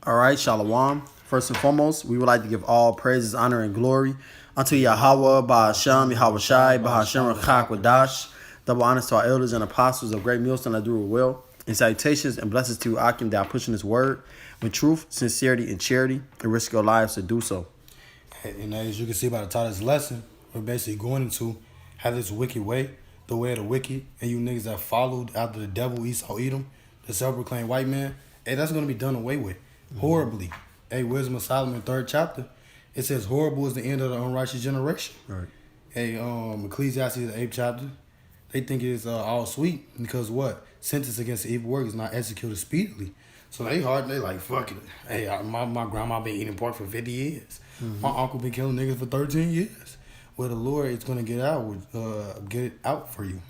All right, Shalom. First and foremost, we would like to give all praises, honor, and glory unto Yahweh, Ba'Hashem, Yahweh Shai, Ba'Hashem, Rachak, Wadash. Double honors to our elders and apostles of Great Millstone that do it well. And salutations and blessings to Akim that are pushing his word with truth, sincerity, and charity, and risk your lives to do so. And as you can see by the title of this lesson, we're basically going into how this wicked way, the way of the wicked, and you niggas that followed after the devil, Esau, Edom, the self-proclaimed white man, hey, that's going to be done away with. Horribly. Hey, Wisdom of Solomon, 3rd chapter, it says, horrible is the end of the unrighteous generation. Right. Hey, Ecclesiastes, the 8th chapter, they think it's all sweet because what? Sentence against the evil work is not executed speedily. So they like, fuck it. Hey, my grandma been eating pork for 50 years. My uncle been killing niggas for 13 years. Well, the Lord is going to get it out for you.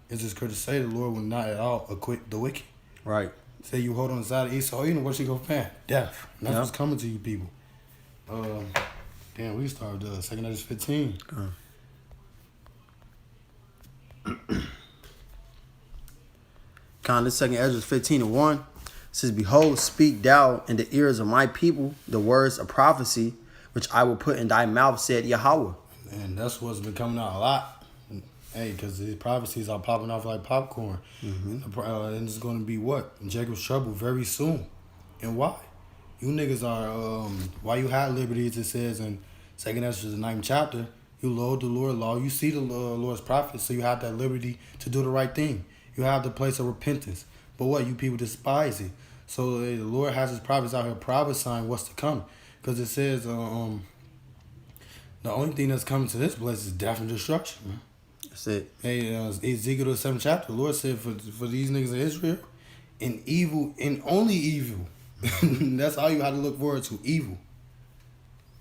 It's just clear to say the Lord will not at all acquit the wicked. Right. Say you hold on the side of Esau, you know what you go find? Death. And that's what's coming to you people. Damn, we started 2nd Ezra 15. This 2nd Ezra 15:1 says, Behold, speak thou in the ears of my people the words of prophecy, which I will put in thy mouth, said Yahweh. And that's what's been coming out a lot. Hey, because these prophecies are popping off like popcorn. And it's going to be what? Jacob's trouble very soon. And why? You niggas are, why you had liberties, it says in 2nd Ezra, the 9th chapter, you load the Lord law, you see the Lord's prophets, so you have that liberty to do the right thing. You have the place of repentance. But what? You people despise it. So the Lord has his prophets out here prophesying what's to come. Because it says, the only thing that's coming to this place is death and destruction, man. That's it. Hey, Ezekiel the 7th chapter, the Lord said for these niggas of Israel, in evil, and only evil. That's all you have to look forward to, evil.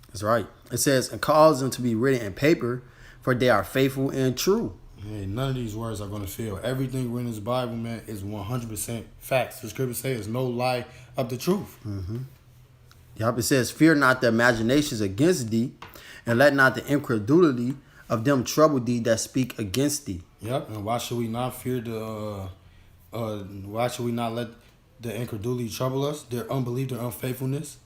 That's right. It says, and cause them to be written in paper, for they are faithful and true. Hey, none of these words are going to fail. Everything written in this Bible, man, is 100% facts. The scripture says no lie of the truth. Yup, it says, fear not the imaginations against thee, and let not the incredulity of them trouble thee that speak against thee. Yep, and why should we not fear why should we not let the incredulity trouble us, their unbelief, their unfaithfulness?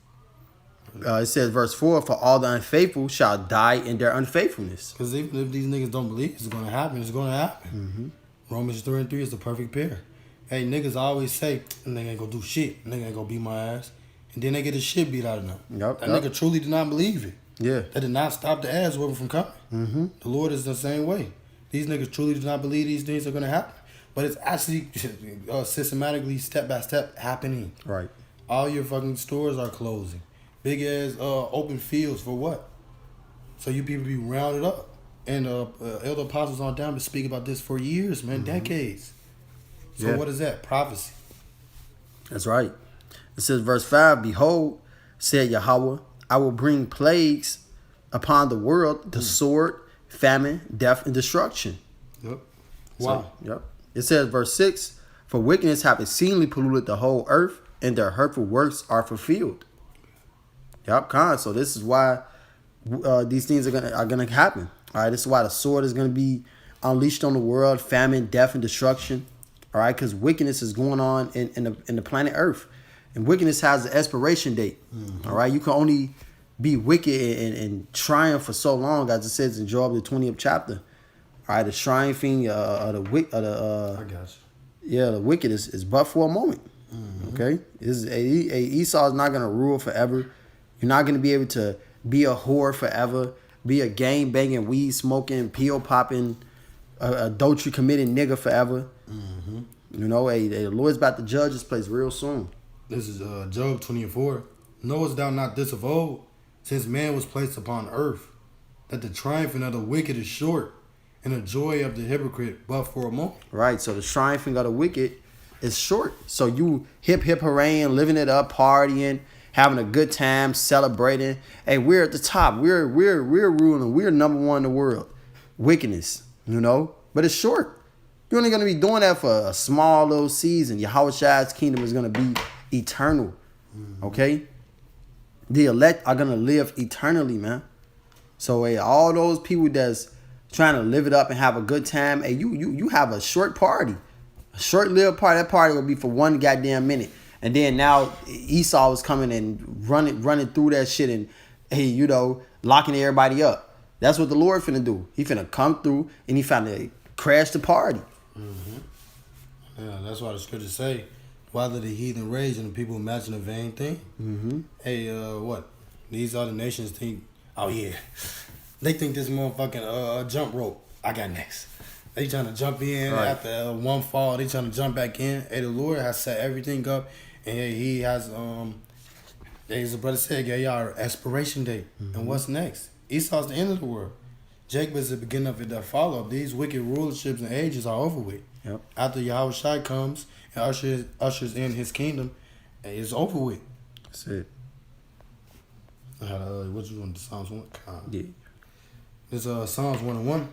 It says, verse 4, for all the unfaithful shall die in their unfaithfulness. Because even if these niggas don't believe it's going to happen, it's going to happen. Romans 3:3 is the perfect pair. Hey, niggas always say, nigga ain't going to do shit. Nigga ain't going to beat my ass. And then they get the shit beat out of them. That nigga truly did not believe it. Yeah. That did not stop the ass whooping from coming. The Lord is the same way. These niggas truly do not believe these things are going to happen. But it's actually systematically, step by step, happening. Right. All your fucking stores are closing. Big ass open fields for what? So you people be rounded up. And elder apostles on down been speaking about this for years, man, decades. So what is that? Prophecy. That's right. It says, verse 5, behold, said Yahweh, I will bring plagues upon the world, the sword, famine, death, and destruction. Yep. Wow. It says, verse 6, for wickedness hath exceedingly polluted the whole earth, and their hurtful works are fulfilled. So this is why these things are gonna happen. All right, this is why the sword is gonna be unleashed on the world, famine, death, and destruction. All right, because wickedness is going on in the planet Earth, and wickedness has an expiration date. All right, you can only be wicked and triumph for so long, as it says in Job the 20th chapter. All right, the triumphing of the wicked. I got you. Yeah, the wicked is but for a moment. Okay, Esau is not gonna rule forever. You're not gonna be able to be a whore forever, be a gang banging, weed smoking, pill popping, adultery committing nigga forever. You know, the Lord's about to judge this place real soon. This is Job 20:4. Knowest thou not this of old, since man was placed upon earth, that the triumphing of the wicked is short, and the joy of the hypocrite but for a moment? Right, so the triumphing of the wicked is short. So you hip hooray, living it up, partying, having a good time, celebrating. Hey, we're at the top. We're ruling. We're number one in the world. Wickedness, you know, but it's short. You're only gonna be doing that for a small little season. Yahweh Shai's kingdom is gonna be eternal. Okay, the elect are gonna live eternally, man. So hey, all those people that's trying to live it up and have a good time, hey, you have a short party, a short-lived party. That party will be for one goddamn minute. And then now Esau was coming and running through that shit and, hey, you know, locking everybody up. That's what the Lord finna do. He finna come through and he finna crash the party. Yeah, that's why the scriptures say, why do the heathen rage and the people imagine a vain thing? Mm-hmm. Hey, what? These other nations think, oh yeah, they think this motherfucking jump rope, I got next. They trying to jump in after one fall. They trying to jump back in. Hey, the Lord has set everything up, and he has as the brother said, gave y'all an expiration date. And what's next? Esau's the end of the world. Jacob is the beginning of the follow up. These wicked rulerships and ages are over with. Yep. After Yahushua comes and ushers in his kingdom, it's over with. That's it. What you want? Psalms 1? Yeah. It's Psalms 1:1.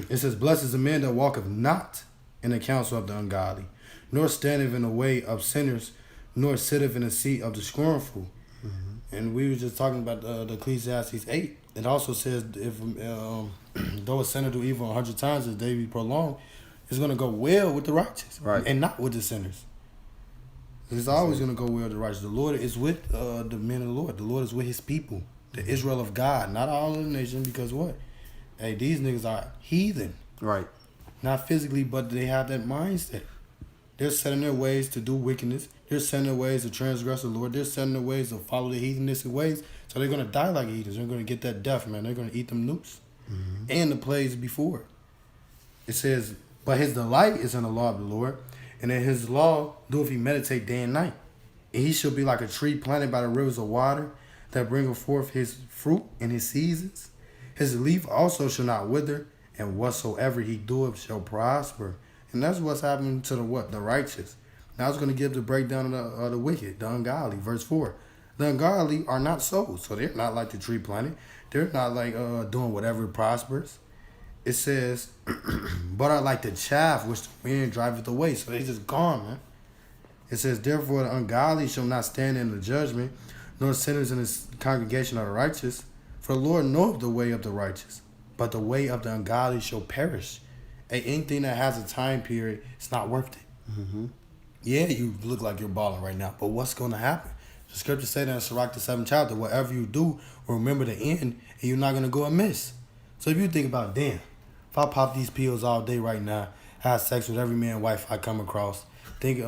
It says, "Blessed is the man that walketh not in the counsel of the ungodly, nor standeth in the way of sinners, nor sitteth in the seat of the scornful." And we were just talking about the Ecclesiastes 8. It also says, if though a sinner do evil 100 times, his day be prolonged, it's going to go well with the righteous, Right. and not with the sinners. It's always going to go well with the righteous. The Lord is with the men of the Lord. The Lord is with his people, the Israel of God, not all of the nation, because what? Hey, these niggas are heathen. Right. Not physically, but they have that mindset. They're setting their ways to do wickedness. They're setting their ways to transgress the Lord. They're setting their ways to follow the heathenistic ways. So they're going to die like heathens. They're going to get that death, man. They're going to eat them nukes. And the plagues before. It says, but his delight is in the law of the Lord, and in his law doeth he meditate day and night. And he shall be like a tree planted by the rivers of water, that bringeth forth his fruit in his seasons. His leaf also shall not wither, and whatsoever he doeth shall prosper. And that's what's happening to the what? The righteous. Now it's going to give the breakdown of the wicked, the ungodly. Verse 4. The ungodly are not so. So they're not like the tree planted. They're not like doing whatever prospers. It says, but are like the chaff which the wind driveth away. So they just gone, man. It says, therefore the ungodly shall not stand in the judgment, nor sinners in the congregation of the righteous. For the Lord knoweth the way of the righteous, but the way of the ungodly shall perish. Hey, anything that has a time period, it's not worth it. Yeah, you look like you're balling right now, but what's going to happen? The scripture said in Sirach the 7th chapter, whatever you do, remember the end, and you're not going to go amiss. So if you think about, damn, if I pop these pills all day right now, have sex with every man and wife I come across, think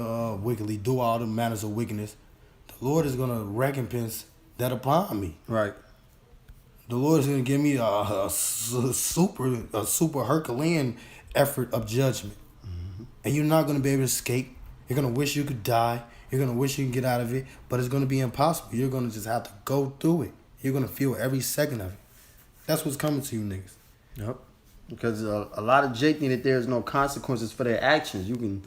wickedly, do all the manners of wickedness, the Lord is going to recompense that upon me. Right. The Lord is going to give me a super Herculean effort of judgment. And you're not going to be able to escape. You're going to wish you could die. You're going to wish you could get out of it. But it's going to be impossible. You're going to just have to go through it. You're going to feel every second of it. That's what's coming to you niggas. Yep. Because a lot of Jake think that there's no consequences for their actions. You can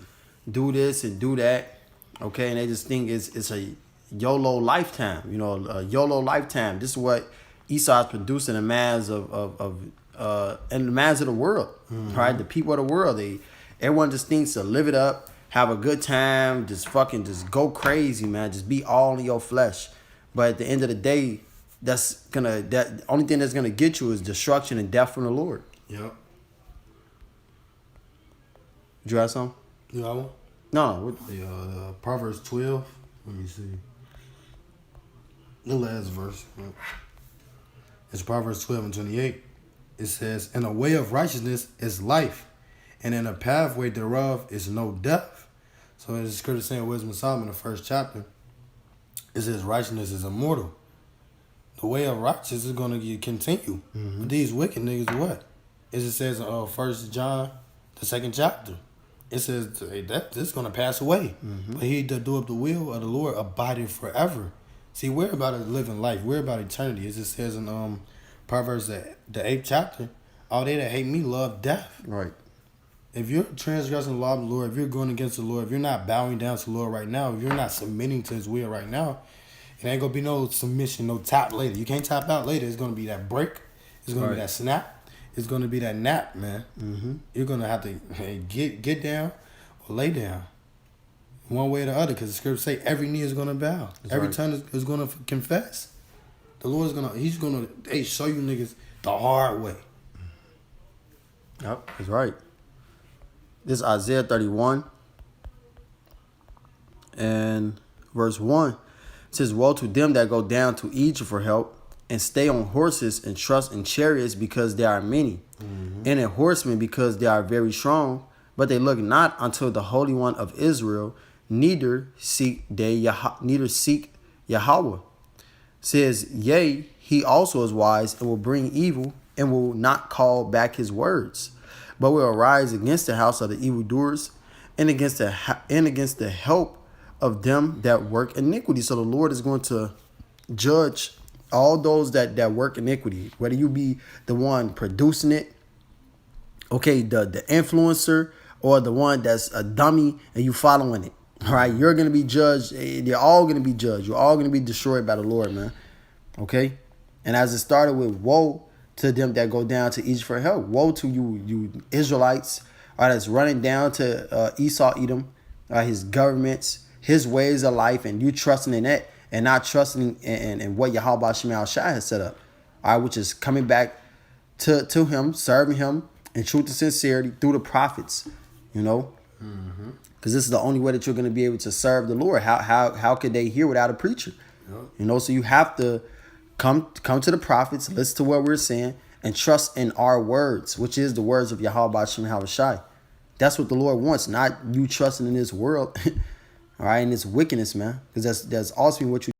do this and do that, okay? And they just think it's a YOLO lifetime. You know, a YOLO lifetime. This is what Esau is producing the minds and the minds of the world, right? The people of the world. Everyone just thinks to live it up, have a good time, just go crazy, man. Just be all in your flesh. But at the end of the day, that only thing that's gonna get you is destruction and death from the Lord. Yep. Did you have something? You got one? No. The Proverbs 12. Let me see. The last verse. It's Proverbs 12:28. It says, "In a way of righteousness is life, and in a pathway thereof is no death." So as the scripture saying, Wisdom of Solomon, the first chapter, it says righteousness is immortal. The way of righteousness is going to continue. But these wicked niggas, what? As it says in 1 John, the 2nd chapter, it says that this is going to pass away. But he that doeth the will of the Lord abideth forever. See, we're about a living life. We're about eternity. As it says in Proverbs, the 8th chapter, all they that hate me love death. Right. If you're transgressing the law of the Lord, if you're going against the Lord, if you're not bowing down to the Lord right now, if you're not submitting to his will right now, it ain't going to be no submission, no tap later. You can't tap out later. It's going to be that break. It's going to be that snap. It's going to be that nap, man. You're going to have to get down or lay down. One way or the other, because the scripture say every knee is going to bow. Every tongue is going to confess. The Lord is he's going to show you niggas the hard way. Yep, that's right. This is Isaiah 31. And verse 1, it says, woe to them that go down to Egypt for help, and stay on horses, and trust in chariots because they are many, and in horsemen because they are very strong, but they look not unto the Holy One of Israel, neither seek Yahweh. Says, yea, he also is wise, and will bring evil, and will not call back his words, but will arise against the house of the evildoers, and against the help of them that work iniquity. So the Lord is going to judge all those that work iniquity, whether you be the one producing it, okay, the influencer, or the one that's a dummy and you following it. All right, you're going to be judged. They're all going to be judged. You're all going to be destroyed by the Lord, man. Okay? And as it started with woe to them that go down to Egypt for help. Woe to you Israelites, all right, that's running down to Esau, Edom, his governments, his ways of life, and you trusting in that and not trusting in what Yahweh Shema Shai has set up. All right, which is coming back to him, serving him in truth and sincerity through the prophets, you know? Because this is the only way that you're going to be able to serve the Lord. How could they hear without a preacher? Yep. You know, so you have to come to the prophets, listen to what we're saying, and trust in our words, which is the words of Yahweh Shema Shai. That's what the Lord wants, not you trusting in this world, all right, in this wickedness, man. Because that's ultimately what you